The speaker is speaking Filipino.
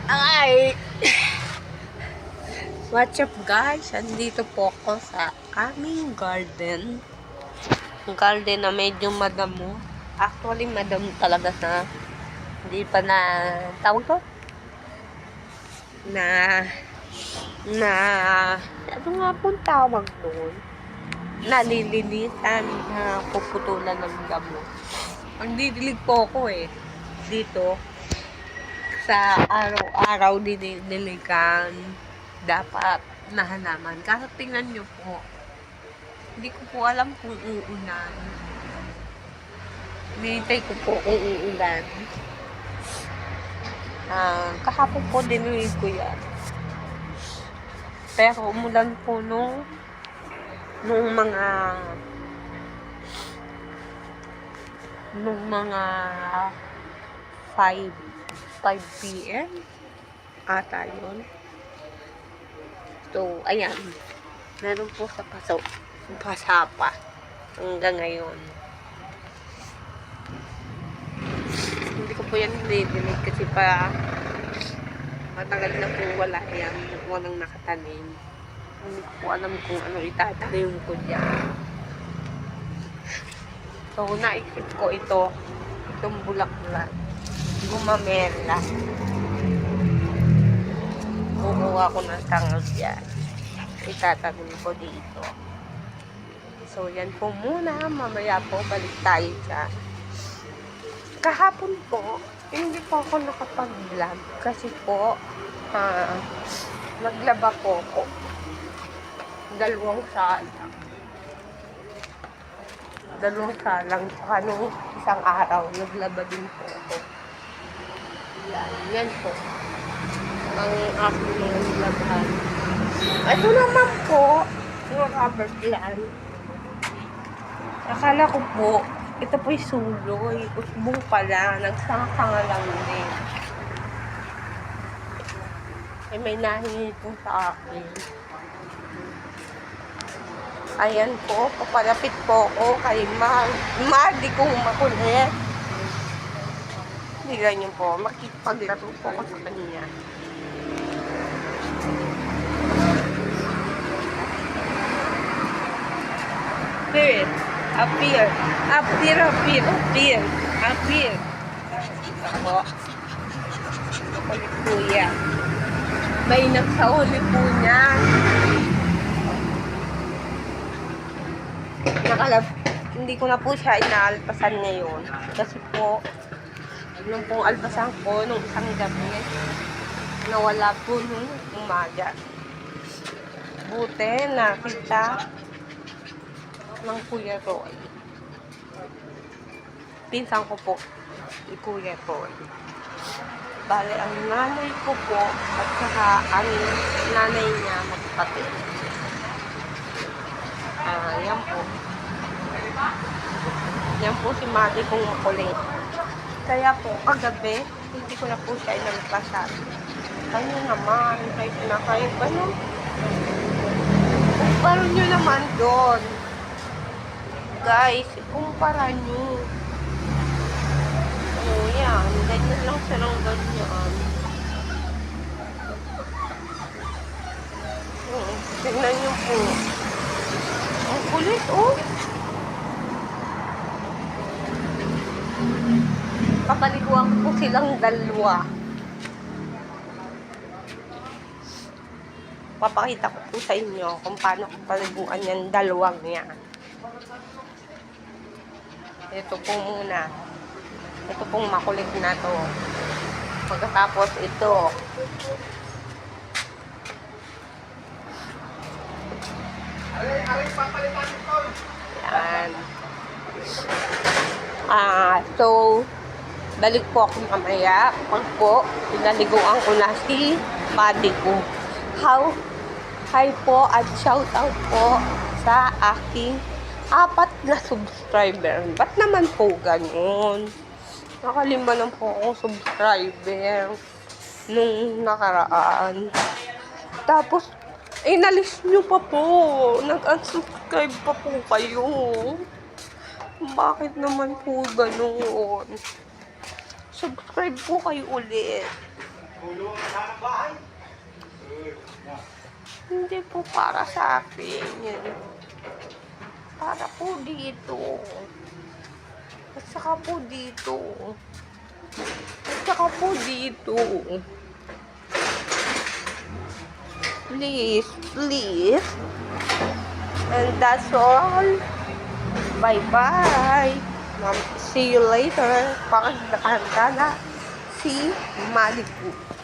Ay! What's up guys? Andito po ako sa aming garden. Garden na medyo madamo. Actually, madamo talaga na. Hindi pa na, tawag ko? Ano nga pong tawag doon? Nalilinisan na puputulan ng damo. Ang didilig po ako dito. Sa araw-araw dinidiligan dapat na halaman. Kasi tingnan nyo po, hindi ko po alam kung uulan. Hinihintay ko po kung uulan. Kahapon po dinulig ko yan. Pero umulan po nung mga 5 p.m. ata yun. So, ayan. Meron po sa pasapa hanggang ngayon. Hindi ko po yan nilidinig kasi matagal na po wala yan. Walang nakatanim. Hindi ko po alam kung ano itatanim ko dyan. So, naisip ko itong bulaklak. Gumamela. Kukuha ko ng tangal yan. Itatanim ko dito. So, yan po muna. Mamaya po, balik tayo dyan. Kahapon po, hindi po ako nakapag-vlog. Kasi po, naglaba po ako. 2 salang. 2 salang. Saka nung isang araw, naglaba din po ako. Yan po. Ang aking mga nilabhan. Ito naman po, yung rubber plant. Akala ko po, ito po'y suloy. Usbong pala. Nagsanga lang din. May nahingi po sa akin. Ayan po, papalapit po ako kay Madi kong makulit. Hindi ganyan po, makipaglaro po ako sa kanya. Spirit, appear. Ako. Ulit po yan. May nagsauli po niya. Hindi ko na po siya inaalpasan ngayon. Kasi po, nung pong alpasan ko, nung isang gabi, nawala po nung umaga. Buti, nakita ng Kuya Roy. Pinsan ko po, Kuya Roy. Bale, ang nanay ko po, at saka ang nanay niya magkapatid. Yan po. Yan po si Madi kong makulit. Kaya po, kagabi, hindi ko na po siya inalpasan. Kanya naman, kahit pinakain ba no? Kumpara nyo naman doon. Guys, kumpara nyo. Yan. Ganyan lang siya ng ganyan. Tignan nyo po. Ang kulit, Papaliguan ko silang 2. Papakita ko po sa inyo kung paano ko paliguan yan 2 yan. Ito po muna. Ito pong makulit na to. Pagkatapos ito. Yan. So, balik po ako mamaya. Pag po, pinaliguan ko na si Madi ko. Hi po at shout out po sa aking 4 na subscriber. Ba't naman po ganun? Nakalima lang po akong subscriber nung nakaraan. Tapos, inalis nyo pa po. Nag-unsubscribe pa po kayo. Bakit naman po ganun? Subscribe po kayo ulit. Gulong na sana ng bahay. Hindi po para sa akin. Yan. Para po dito. At saka po dito. At saka po dito. Please, please. And that's all. Bye-bye. See you later. Pag nakahanda na si Maliku.